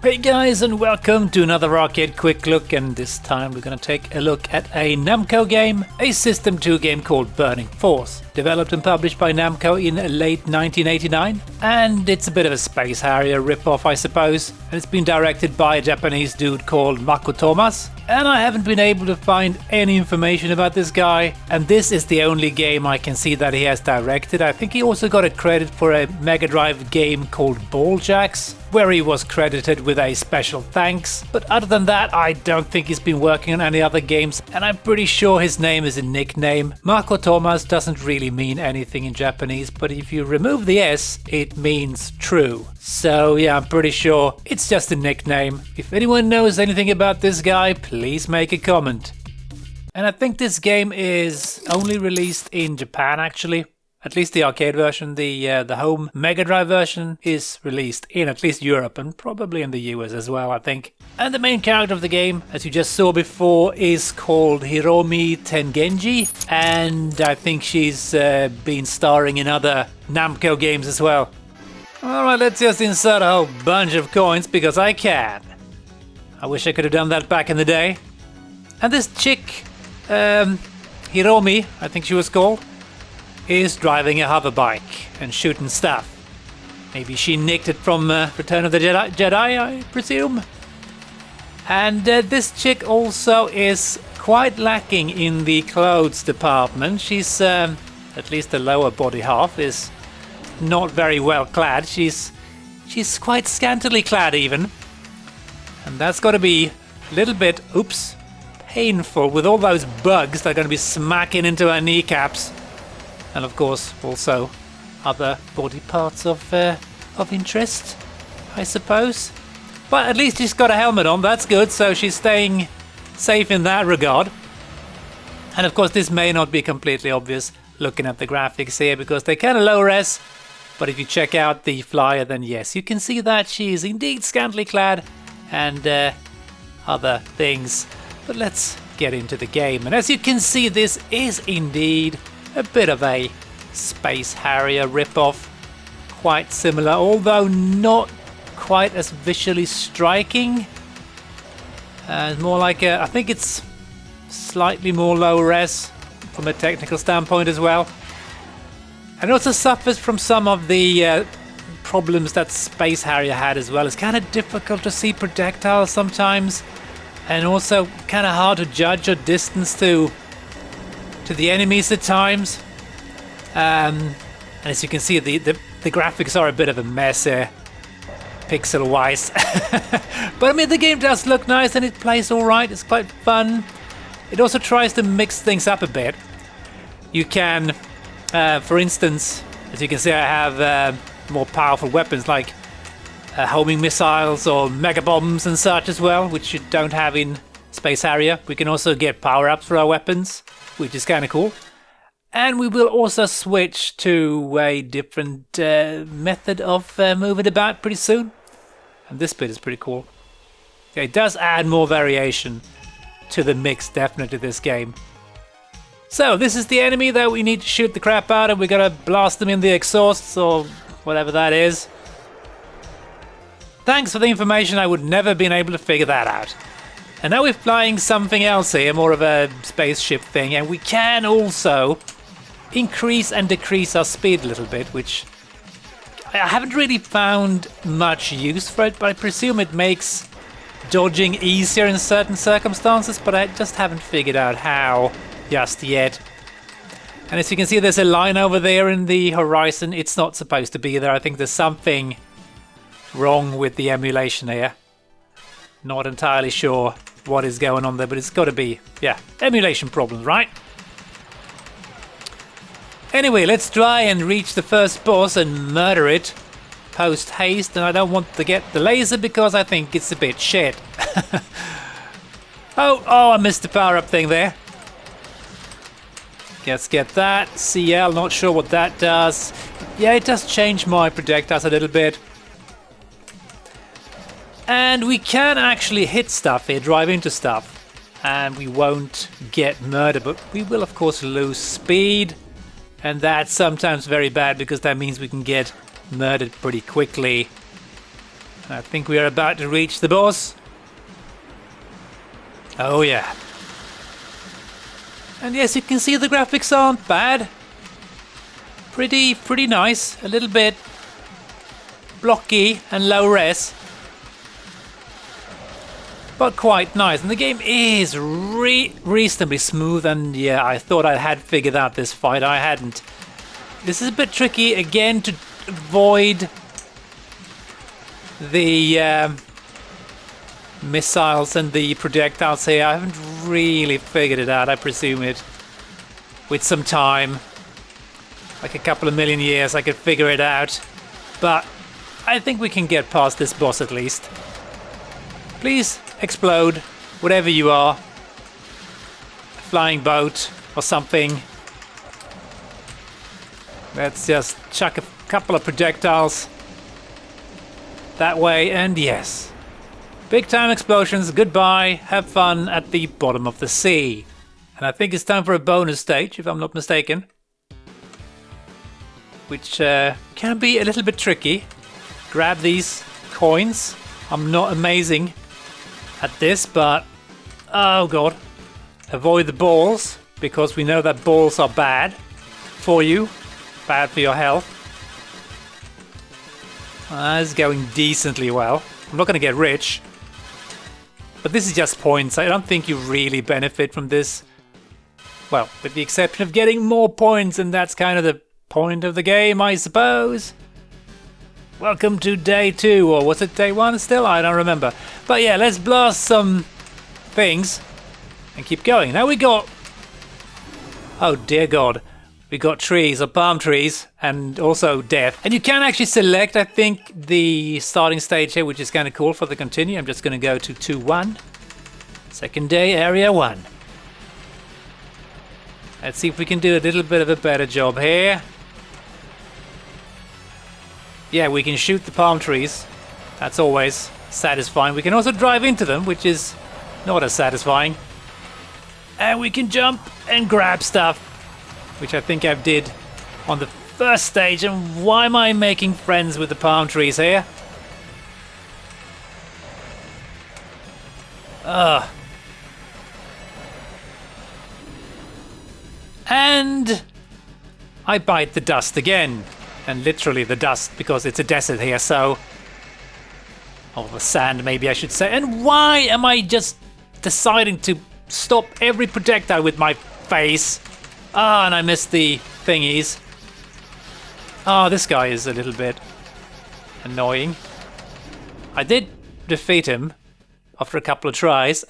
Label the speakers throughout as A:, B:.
A: Hey guys, and welcome to another arcade quick look, and this time we're gonna take a look at a Namco game, a System 2 game called Burning Force, developed and published by Namco in late 1989, and it's a bit of a Space Harrier ripoff, I suppose, and it's been directed by a Japanese dude called Mako Thomas, and I haven't been able to find any information about this guy, and this is the only game I can see that he has directed. I think he also got a credit for a Mega Drive game called Balljacks, where he was credited with a special thanks, but other than that I don't think he's been working on any other games, and I'm pretty sure his name is a nickname. Mako Thomas doesn't really mean anything in Japanese, but if you remove the S it means true. So yeah, I'm pretty sure it's just a nickname. If anyone knows anything about this guy, please make a comment. And I think this game is only released in Japan actually. At least the arcade version. The home Mega Drive version is released in at least Europe and probably in the US as well, I think. And the main character of the game, as you just saw before, is called Hiromi Tengenji, and I think she's been starring in other Namco games as well. Alright, let's just insert a whole bunch of coins because I can. I wish I could have done that back in the day. And this chick, Hiromi, I think she was called, is driving a hover bike and shooting stuff. Maybe she nicked it from Return of the Jedi, I presume. And this chick also is quite lacking in the clothes department. She's, at least the lower body half, is not very well clad. She's quite scantily clad even. And that's got to be a little bit, painful with all those bugs that are going to be smacking into her kneecaps. And of course, also other body parts of interest, I suppose. But at least she's got a helmet on, that's good, so she's staying safe in that regard. And of course, this may not be completely obvious looking at the graphics here, because they're kind of low res. But if you check out the flyer, then yes, you can see that she is indeed scantily clad and other things. But let's get into the game. And as you can see, this is indeed a bit of a Space Harrier ripoff, quite similar, although not quite as visually striking. More like I think it's slightly more low res from a technical standpoint as well. And it also suffers from some of the problems that Space Harrier had as well. It's kind of difficult to see projectiles sometimes, and also kind of hard to judge or distance to the enemies at times. And as you can see, the graphics are a bit of a mess here, pixel wise. But I mean, the game does look nice and it plays alright, it's quite fun. It also tries to mix things up a bit. You can, for instance, as you can see, I have more powerful weapons like homing missiles or mega bombs and such as well, which you don't have in Space Harrier. We can also get power-ups for our weapons, which is kind of cool. And we will also switch to a different method of moving about pretty soon. And this bit is pretty cool. Yeah, it does add more variation to the mix, definitely, this game. So this is the enemy that we need to shoot the crap out of. We're gonna blast them in the exhausts or whatever that is. Thanks for the information, I would never have been able to figure that out. And now we're flying something else here, more of a spaceship thing, and we can also increase and decrease our speed a little bit, which I haven't really found much use for it, but I presume it makes dodging easier in certain circumstances, but I just haven't figured out how just yet. And as you can see, there's a line over there in the horizon. It's not supposed to be there. I think there's something wrong with the emulation here. Not entirely sure what is going on there, but it's got to be, yeah, emulation problems, right? Anyway, let's try and reach the first boss and murder it post haste, and I don't want to get the laser because I think it's a bit shit. oh, I missed the power-up thing there. Let's get that. CL, not sure what that does. Yeah, it does change my projectiles a little bit. And we can actually hit stuff here, drive into stuff, and we won't get murdered, but we will of course lose speed, and that's sometimes very bad because that means we can get murdered pretty quickly. I think we are about to reach the boss. Oh yeah. And yes, you can see the graphics aren't bad. Pretty nice. A little bit blocky and low res. But quite nice. And the game is reasonably smooth. And yeah, I thought I had figured out this fight. I hadn't. This is a bit tricky again to avoid the missiles and the projectiles here. I haven't really figured it out. I presume it with some time, like a couple of million years, I could figure it out. But I think we can get past this boss at least. Please explode, whatever you are. A flying boat or something. Let's just chuck a couple of projectiles that way, and yes. Big time explosions, goodbye, have fun at the bottom of the sea. And I think it's time for a bonus stage, if I'm not mistaken. Which can be a little bit tricky. Grab these coins. I'm not amazing at this, but oh god. Avoid the balls, because we know that balls are bad for you. Bad for your health. It's going decently well. I'm not going to get rich. But this is just points. I don't think you really benefit from this. Well, with the exception of getting more points, and that's kind of the point of the game, I suppose. Welcome to day 2, or was it day 1 still? I don't remember. But yeah, let's blast some things and keep going. Now we got... Oh dear god. We got trees, or palm trees, and also death. And you can actually select, I think, the starting stage here, which is kind of cool for the continue. I'm just going to go to 2-1. Second day, area 1. Let's see if we can do a little bit of a better job here. Yeah, we can shoot the palm trees. That's always satisfying. We can also drive into them, which is not as satisfying. And we can jump and grab stuff, which I think I did on the first stage. And why am I making friends with the palm trees here? And I bite the dust again. And literally the dust, because it's a desert here, so... Or the sand, maybe I should say. And why am I just deciding to stop every projectile with my face? Ah, and I missed the thingies. Ah, this guy is a little bit annoying. I did defeat him after a couple of tries.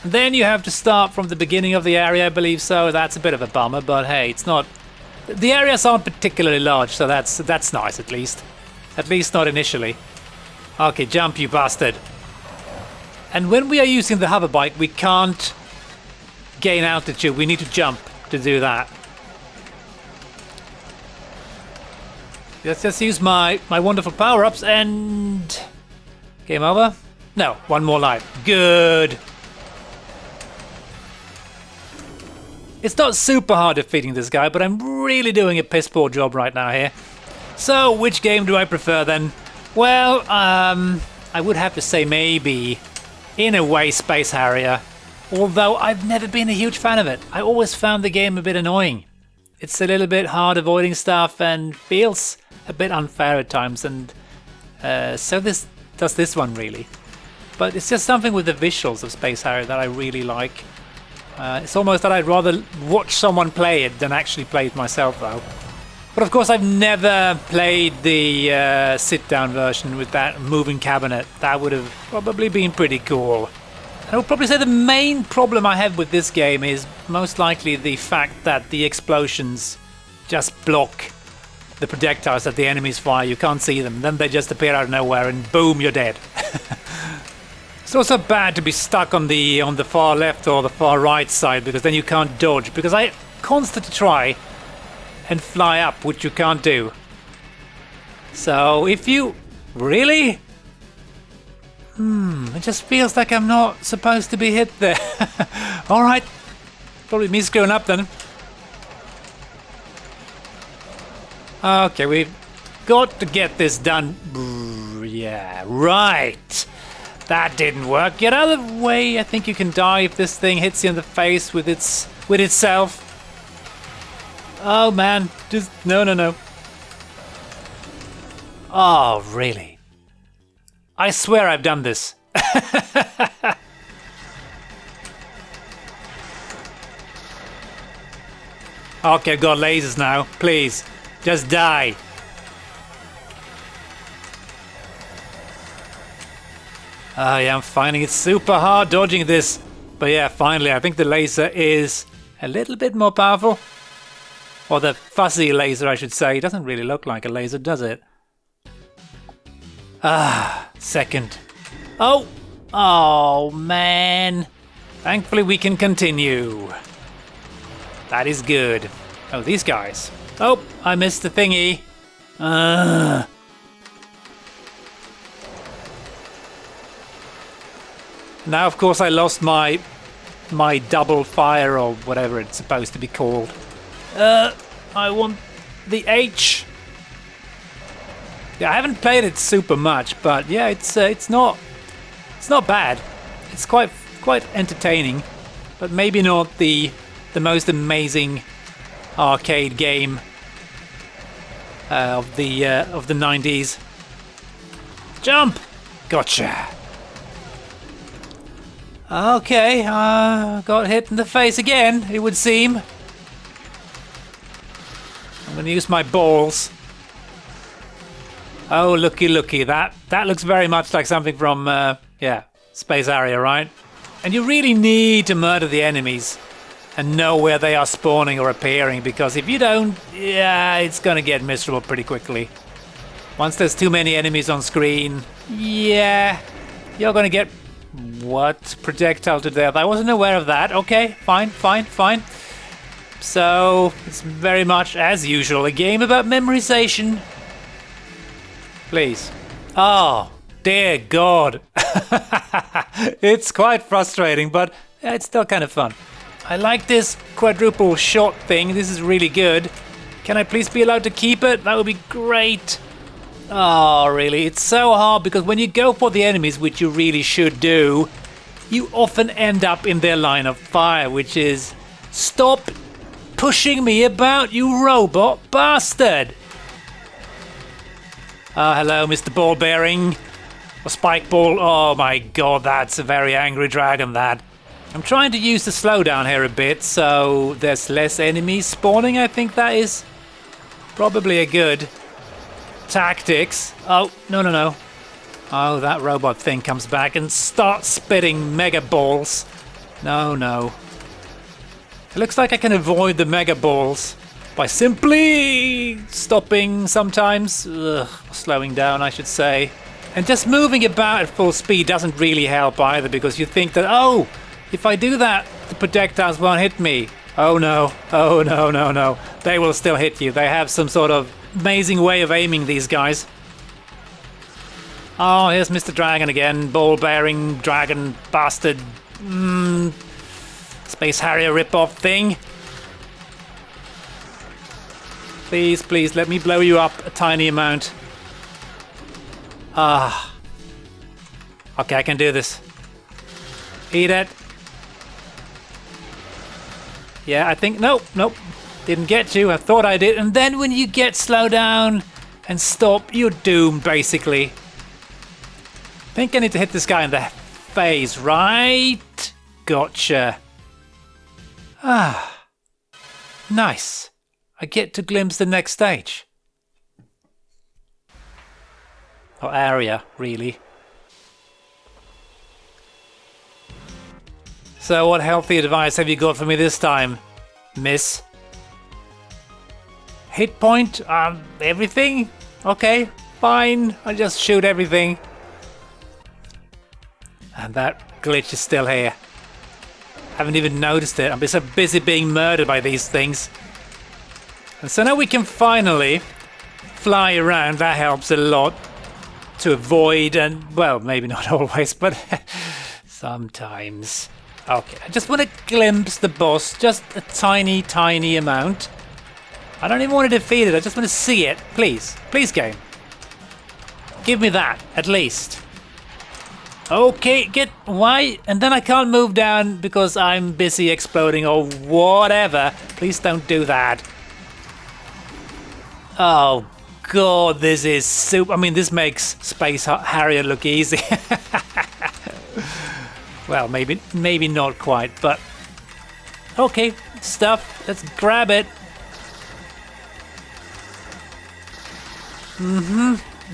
A: Then you have to start from the beginning of the area, I believe so. That's a bit of a bummer, but hey, it's not... The areas aren't particularly large, so that's nice at least. At least not initially. Okay, jump, you bastard. And when we are using the hover bike, we can't gain altitude. We need to jump to do that. Let's just use my wonderful power-ups and... Game over? No, one more life. Good. It's not super hard defeating this guy, but I'm really doing a piss poor job right now here. So, which game do I prefer then? Well, I would have to say maybe, in a way, Space Harrier. Although I've never been a huge fan of it. I always found the game a bit annoying. It's a little bit hard avoiding stuff and feels a bit unfair at times, and so this does this one really. But it's just something with the visuals of Space Harrier that I really like. It's almost that I'd rather watch someone play it than actually play it myself though. But of course I've never played the sit-down version with that moving cabinet. That would have probably been pretty cool. I would probably say the main problem I have with this game is most likely the fact that the explosions just block the projectiles that the enemies fire. You can't see them, then they just appear out of nowhere and boom, you're dead. It's also bad to be stuck on the far left or the far right side, because then you can't dodge, because I constantly try and fly up, which you can't do. So if you... Really? It just feels like I'm not supposed to be hit there. Alright. Probably me screwing up then. Okay, we've got to get this done. yeah, right. That didn't work. Get out of the way. I think you can die if this thing hits you in the face with itself. Oh man, just no. Oh, really? I swear I've done this. Okay, I've got lasers now. Please, just die. Oh yeah, I'm finding it super hard dodging this. But yeah, finally, I think the laser is a little bit more powerful. Or the fuzzy laser, I should say. It doesn't really look like a laser, does it? Ah, second. Oh! Oh, man. Thankfully, we can continue. That is good. Oh, these guys. Oh, I missed the thingy. Now, of course, I lost my double fire or whatever it's supposed to be called. I want the H. Yeah, I haven't played it super much, but yeah, it's not bad. It's quite entertaining, but maybe not the most amazing arcade game of the 90s. Jump! Gotcha. Okay, got hit in the face again, it would seem. I'm gonna use my balls. Oh, looky. That looks very much like something from, yeah, Space Area, right? And you really need to murder the enemies and know where they are spawning or appearing, because if you don't, yeah, it's gonna get miserable pretty quickly. Once there's too many enemies on screen, yeah, you're gonna get... What? Projectile to death. I wasn't aware of that. Okay, fine. So, it's very much, as usual, a game about memorization. Please. Oh, dear God. It's quite frustrating, but it's still kind of fun. I like this quadruple shot thing. This is really good. Can I please be allowed to keep it? That would be great. Oh, really? It's so hard because when you go for the enemies, which you really should do, you often end up in their line of fire, which is... Stop pushing me about, you robot bastard! Hello, Mr. Ball Bearing. Or Spike Ball. Oh my God, that's a very angry dragon, that. I'm trying to use the slowdown here a bit, so there's less enemies spawning. I think that is probably a good tactics. Oh, no. Oh, that robot thing comes back and starts spitting mega balls. No. It looks like I can avoid the mega balls by simply stopping sometimes. Slowing down, I should say. And just moving about at full speed doesn't really help either, because you think that, oh, if I do that, the projectiles won't hit me. Oh no. They will still hit you. They have some sort of amazing way of aiming, these guys. Oh, here's Mr. Dragon again. Ball-bearing dragon bastard. Space Harrier rip-off thing. Please, let me blow you up a tiny amount. Okay, I can do this. Eat it. Yeah, I think... Nope. Didn't get you. I thought I did. And then when you get slow down and stop, you're doomed, basically. I think I need to hit this guy in the face, right? Gotcha. Nice. I get to glimpse the next stage. Or area, really. So what healthy advice have you got for me this time, miss? Hit point? Everything? Okay, fine. I'll just shoot everything. And that glitch is still here. Haven't even noticed it. I'm so busy being murdered by these things. And so now we can finally fly around. That helps a lot to avoid, and well, maybe not always, but sometimes. Okay, I just want to glimpse the boss, just a tiny amount. I don't even want to defeat it, I just want to see it. Please, game. Give me that, at least. Okay, why? And then I can't move down because I'm busy exploding or whatever. Please don't do that. Oh god, this is super. I mean, this makes Space Harrier look easy. Well, maybe not quite, but okay, stuff. Let's grab it.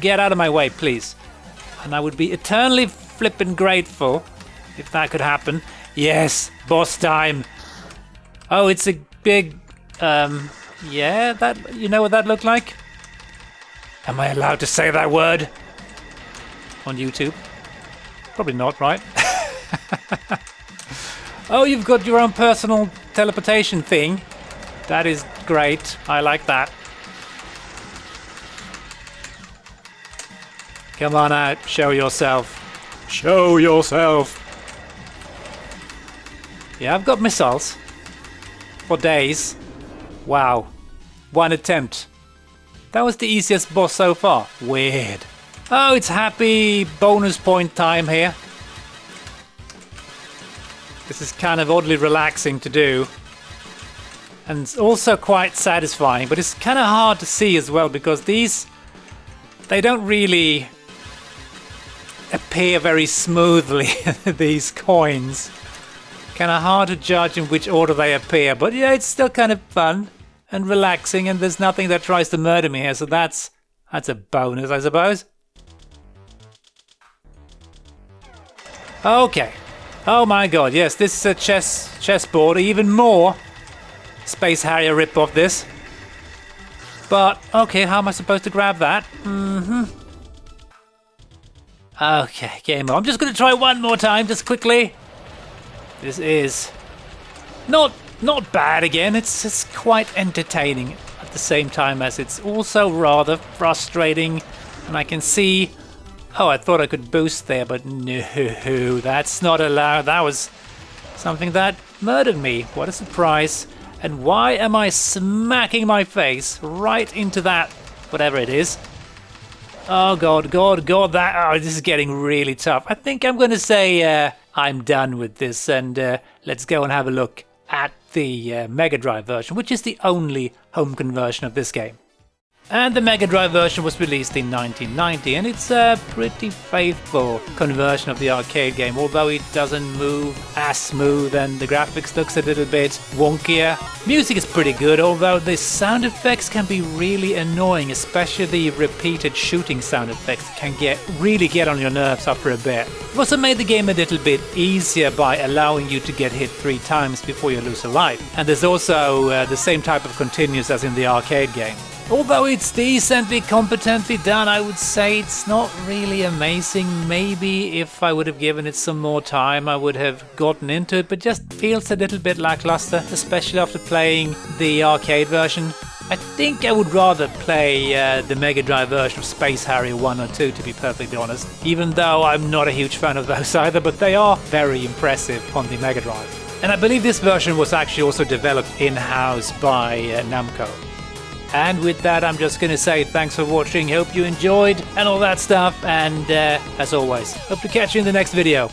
A: Get out of my way, please. And I would be eternally flippin' grateful if that could happen. Yes, boss time. Oh, it's a big, yeah, that, you know what that looked like? Am I allowed to say that word on YouTube? Probably not, right? Oh, you've got your own personal teleportation thing. That is great. I like that. Come on out, show yourself. Show yourself. Yeah, I've got missiles. For days. Wow. One attempt. That was the easiest boss so far. Weird. Oh, it's happy bonus point time here. This is kind of oddly relaxing to do. And it's also quite satisfying, but it's kind of hard to see as well because they don't really appear very smoothly, these coins. Kind of hard to judge in which order they appear, but yeah, it's still kind of fun and relaxing, and there's nothing that tries to murder me here, so that's a bonus, I suppose. Okay. Oh my god, yes, this is a chessboard, even more Space Harrier rip-off this. But, okay, how am I supposed to grab that? Okay, game on. I'm just going to try one more time, just quickly. This is not bad again. It's quite entertaining at the same time as it's also rather frustrating. And I can see... Oh, I thought I could boost there, but no, that's not allowed. That was something that murdered me. What a surprise. And why am I smacking my face right into that, whatever it is? Oh god, this is getting really tough. I think I'm going to say I'm done with this, and let's go and have a look at the Mega Drive version, which is the only home conversion of this game. And the Mega Drive version was released in 1990, and it's a pretty faithful conversion of the arcade game, although it doesn't move as smooth and the graphics looks a little bit wonkier. Music is pretty good, although the sound effects can be really annoying, especially the repeated shooting sound effects can really get on your nerves after a bit. It also made the game a little bit easier by allowing you to get hit 3 times before you lose a life. And there's also the same type of continues as in the arcade game. Although it's decently competently done, I would say it's not really amazing. Maybe if I would have given it some more time, I would have gotten into it, but just feels a little bit lackluster, especially after playing the arcade version. I think I would rather play the Mega Drive version of Space Harrier 1 or 2, to be perfectly honest, even though I'm not a huge fan of those either, but they are very impressive on the Mega Drive. And I believe this version was actually also developed in-house by Namco. And with that, I'm just going to say thanks for watching, hope you enjoyed and all that stuff, and as always, hope to catch you in the next video.